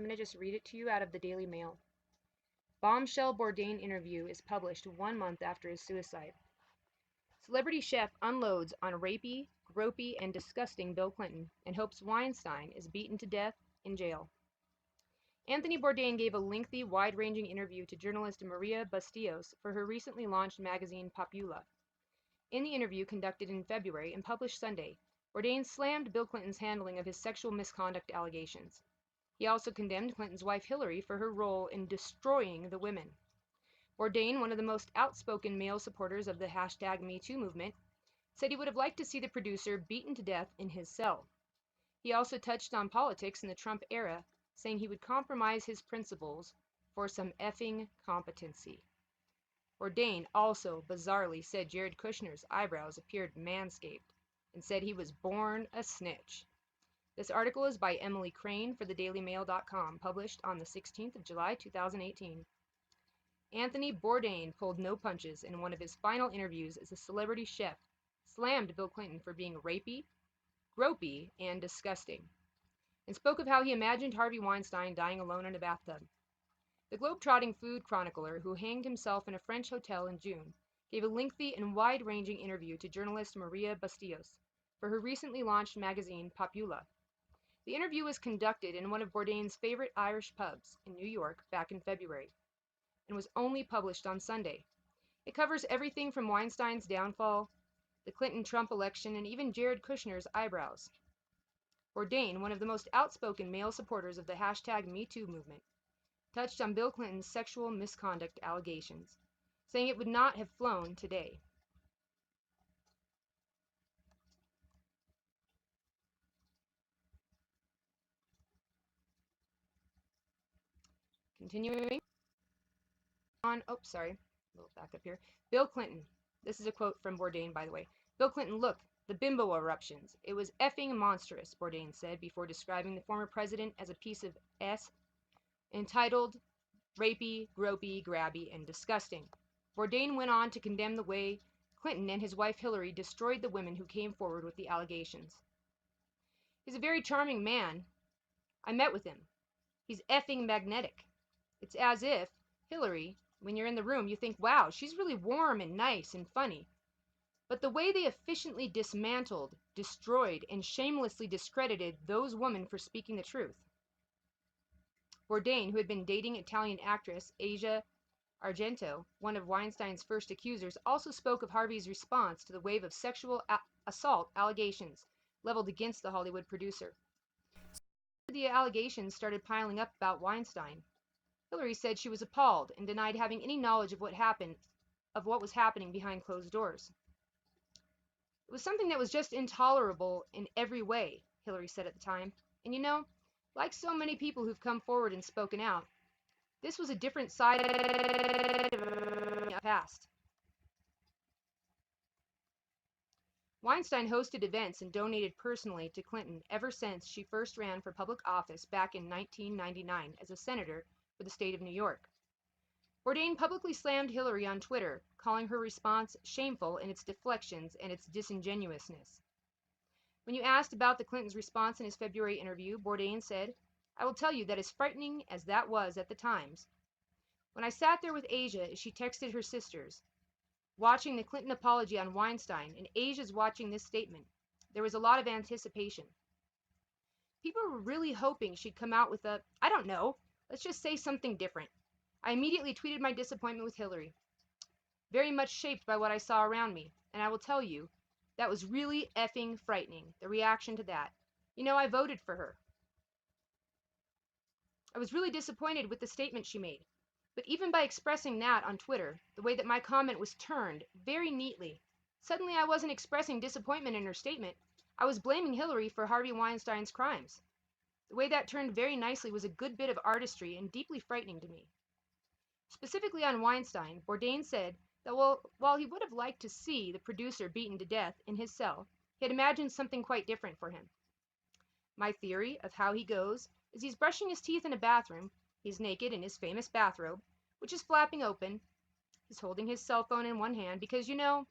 going to just read it to you out of the Daily Mail. Bombshell Bourdain interview is published 1 month after his suicide. Celebrity chef unloads on rapey, gropey, and disgusting Bill Clinton and hopes Weinstein is beaten to death in jail. Anthony Bourdain gave a lengthy, wide-ranging interview to journalist Maria Bustillos for her recently launched magazine Popula. In the interview conducted in February and published Sunday, Bourdain slammed Bill Clinton's handling of his sexual misconduct allegations. He also condemned Clinton's wife Hillary for her role in destroying the women. Bourdain, one of the most outspoken male supporters of the #MeToo movement, said he would have liked to see the producer beaten to death in his cell. He also touched on politics in the Trump era, saying he would compromise his principles for some effing competency. Bourdain also bizarrely said Jared Kushner's eyebrows appeared manscaped and said he was born a snitch. This article is by Emily Crane for thedailymail.com, published on the 16th of July 2018. Anthony Bourdain pulled no punches in one of his final interviews as a celebrity chef, slammed Bill Clinton for being rapey, gropey, and disgusting, and spoke of how he imagined Harvey Weinstein dying alone in a bathtub. The globe-trotting food chronicler, who hanged himself in a French hotel in June, gave a lengthy and wide-ranging interview to journalist Maria Bustillos for her recently launched magazine Popula. The interview was conducted in one of Bourdain's favorite Irish pubs in New York back in February, and was only published on Sunday. It covers everything from Weinstein's downfall, the Clinton-Trump election, and even Jared Kushner's eyebrows. Bourdain, one of the most outspoken male supporters of the #MeToo movement, touched on Bill Clinton's sexual misconduct allegations, saying it would not have flown today. Continuing on, a little back up here. Bill Clinton. This is a quote from Bourdain, by the way. Bill Clinton, look, the bimbo eruptions. It was effing monstrous, Bourdain said, before describing the former president as a piece of S, entitled rapey, gropey, grabby, and disgusting. Bourdain went on to condemn the way Clinton and his wife Hillary destroyed the women who came forward with the allegations. He's a very charming man. I met with him. He's effing magnetic. It's as if Hillary, when you're in the room, you think, wow, she's really warm and nice and funny. But the way they efficiently dismantled, destroyed, and shamelessly discredited those women for speaking the truth. Bourdain, who had been dating Italian actress Asia Argento, one of Weinstein's first accusers, also spoke of Harvey's response to the wave of sexual assault allegations leveled against the Hollywood producer. The allegations started piling up about Weinstein. Hillary said she was appalled and denied having any knowledge of what was happening behind closed doors. It was something that was just intolerable in every way, Hillary said at the time. And you know, like so many people who've come forward and spoken out, this was a different side of the past. Weinstein hosted events and donated personally to Clinton ever since she first ran for public office back in 1999 as a senator for the state of New York. Bourdain publicly slammed Hillary on Twitter, calling her response shameful in its deflections and its disingenuousness. When you asked about the Clintons' response in his February interview, Bourdain said, I will tell you that as frightening as that was at the times, when I sat there with Asia as she texted her sisters, watching the Clinton apology on Weinstein, and Asia's watching this statement, there was a lot of anticipation. People were really hoping she'd come out with a, I don't know, let's just say something different. I immediately tweeted my disappointment with Hillary, very much shaped by what I saw around me, and I will tell you, that was really effing frightening, the reaction to that. You know, I voted for her. I was really disappointed with the statement she made, but even by expressing that on Twitter, the way that my comment was turned very neatly, suddenly I wasn't expressing disappointment in her statement, I was blaming Hillary for Harvey Weinstein's crimes. The way that turned very nicely was a good bit of artistry and deeply frightening to me. Specifically on Weinstein, Bourdain said that while he would have liked to see the producer beaten to death in his cell, he had imagined something quite different for him. My theory of how he goes is he's brushing his teeth in a bathroom, he's naked in his famous bathrobe, which is flapping open, he's holding his cell phone in one hand because, you know,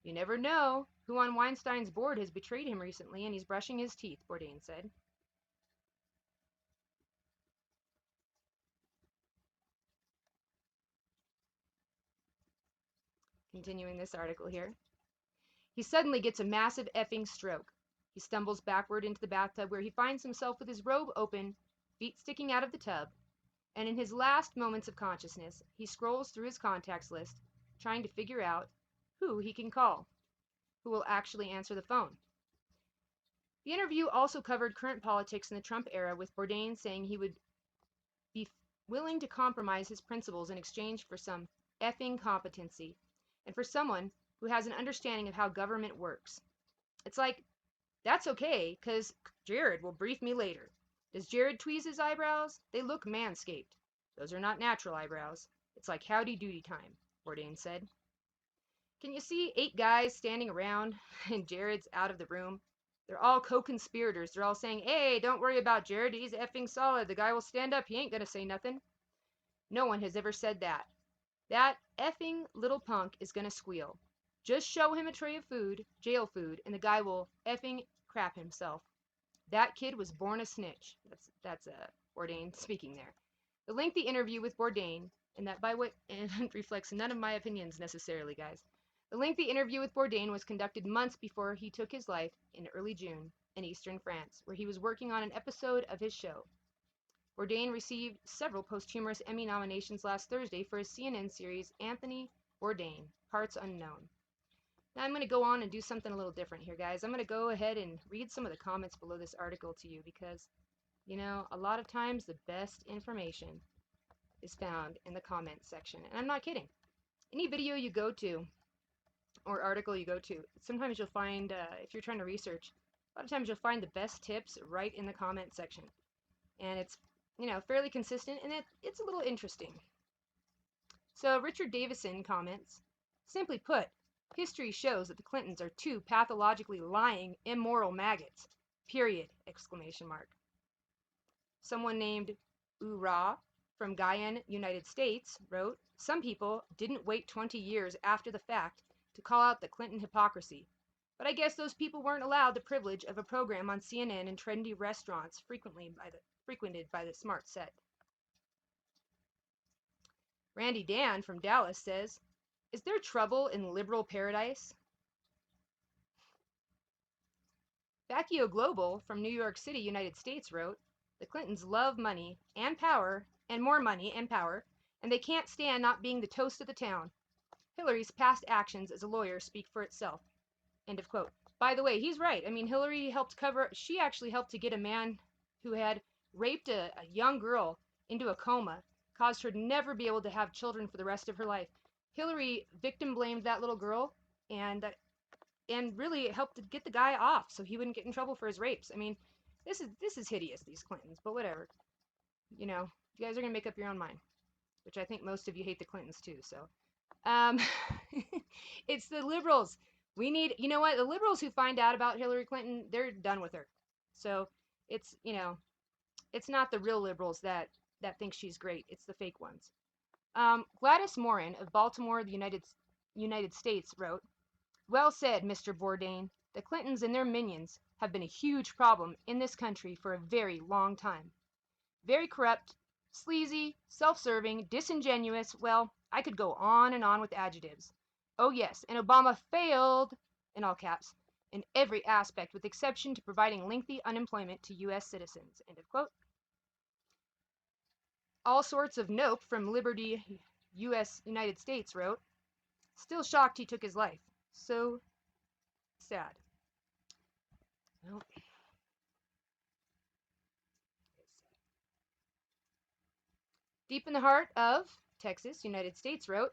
you never know who on Weinstein's board has betrayed him recently, and he's brushing his teeth, Bourdain said. Continuing this article here. He suddenly gets a massive effing stroke. He stumbles backward into the bathtub where he finds himself with his robe open, feet sticking out of the tub, and in his last moments of consciousness, he scrolls through his contacts list, trying to figure out who he can call, who will actually answer the phone. The interview also covered current politics in the Trump era, with Bourdain saying he would be willing to compromise his principles in exchange for some effing competency and for someone who has an understanding of how government works. It's like, that's okay, because Jared will brief me later. Does Jared tweeze his eyebrows? They look manscaped. Those are not natural eyebrows. It's like howdy doody time, Bourdain said. Can you see 8 guys standing around and Jared's out of the room? They're all co-conspirators. They're all saying, hey, don't worry about Jared. He's effing solid. The guy will stand up. He ain't gonna say nothing. No one has ever said that. That effing little punk is gonna squeal. Just show him a tray of food, jail food, and the guy will effing crap himself. That kid was born a snitch. That's Bourdain speaking there. The lengthy interview with Bourdain, and that by what and reflects none of my opinions necessarily, guys. The lengthy interview with Bourdain was conducted months before he took his life in early June in eastern France, where he was working on an episode of his show. Bourdain received several posthumous Emmy nominations last Thursday for his CNN series Anthony Bourdain, Parts Unknown. Now I'm going to go on and do something a little different here, guys. I'm going to go ahead and read some of the comments below this article to you because, you know, a lot of times the best information is found in the comments section. And I'm not kidding. Any video you go to or article you go to, sometimes you'll find, if you're trying to research, a lot of times you'll find the best tips right in the comment section. And it's, you know, fairly consistent, and it's a little interesting. So Richard Davison comments, simply put, history shows that the Clintons are 2 pathologically lying, immoral maggots. Period! Exclamation mark. Someone named Ura from Guyana, United States, wrote, some people didn't wait 20 years after the fact to call out the Clinton hypocrisy. But I guess those people weren't allowed the privilege of a program on CNN in trendy restaurants frequented by the smart set. Randy Dan from Dallas says, is there trouble in liberal paradise? Vacchio Global from New York City, United States wrote, the Clintons love money and power, and more money and power, and they can't stand not being the toast of the town. Hillary's past actions as a lawyer speak for itself. End of quote. By the way, he's right. I mean, Hillary she actually helped to get a man who had raped a young girl into a coma, caused her to never be able to have children for the rest of her life. Hillary victim blamed that little girl and really helped to get the guy off so he wouldn't get in trouble for his rapes. I mean, this is hideous, these Clintons, but whatever. You know, you guys are gonna make up your own mind, which I think most of you hate the Clintons too. So, it's the liberals. We need, you know what? The liberals who find out about Hillary Clinton, they're done with her. So it's, you know, it's not the real liberals that think she's great. It's the fake ones. Gladys Morin of Baltimore, the United States, wrote, well said, Mr. Bourdain. The Clintons and their minions have been a huge problem in this country for a very long time. Very corrupt, sleazy, self-serving, disingenuous. Well, I could go on and on with adjectives. Oh yes, and Obama failed, in all caps, in every aspect with exception to providing lengthy unemployment to U.S. citizens. End of quote. All sorts of nope from Liberty, United States wrote, still shocked he took his life. So sad. Well, deep in the heart of Texas, United States wrote,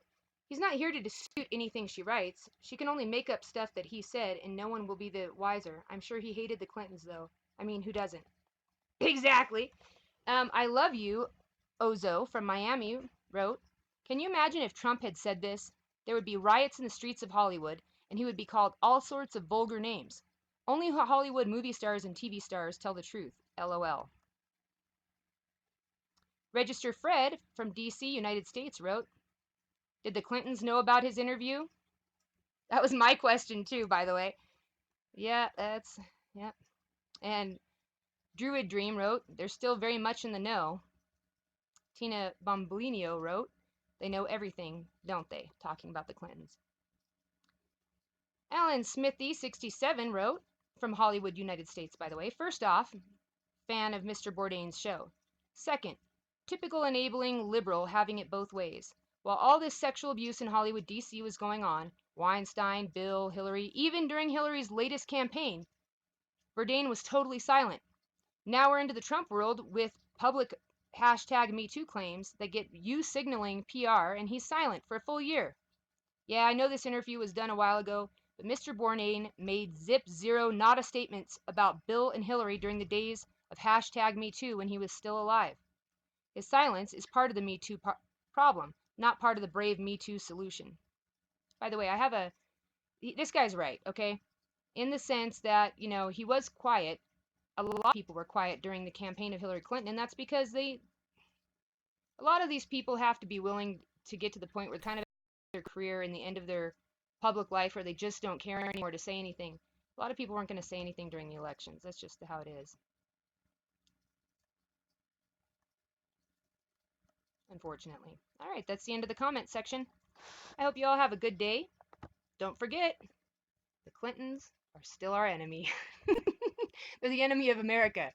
he's not here to dispute anything she writes. She can only make up stuff that he said, and no one will be the wiser. I'm sure he hated the Clintons, though. I mean, who doesn't? Exactly. I love you, Ozo from Miami wrote, can you imagine if Trump had said this? There would be riots in the streets of Hollywood, and he would be called all sorts of vulgar names. Only Hollywood movie stars and TV stars tell the truth. LOL. Register Fred from DC, United States wrote, did the Clintons know about his interview? That was my question too, by the way. Yeah. And Druid Dream wrote, they're still very much in the know. Tina Bombolino wrote, they know everything, don't they? Talking about the Clintons. Alan Smithy, 67, wrote, from Hollywood, United States, by the way. First off, fan of Mr. Bourdain's show. Second, typical enabling liberal having it both ways. While all this sexual abuse in Hollywood, D.C. was going on, Weinstein, Bill, Hillary, even during Hillary's latest campaign, Bourdain was totally silent. Now we're into the Trump world with public hashtag #MeToo claims that get you signaling PR, and he's silent for a full year. Yeah, I know this interview was done a while ago, but Mr. Bourdain made zip zero nada statements about Bill and Hillary during the days of hashtag #MeToo when he was still alive. His silence is part of the #MeToo problem, not part of the brave #MeToo solution. By the way, this guy's right, okay? In the sense that, he was quiet. A lot of people were quiet during the campaign of Hillary Clinton, and that's because a lot of these people have to be willing to get to the point where kind of their career and the end of their public life where they just don't care anymore to say anything. A lot of people weren't going to say anything during the elections. That's just how it is, unfortunately. All right, that's the end of the comment section. I hope you all have a good day. Don't forget, the Clintons are still our enemy. They're the enemy of America.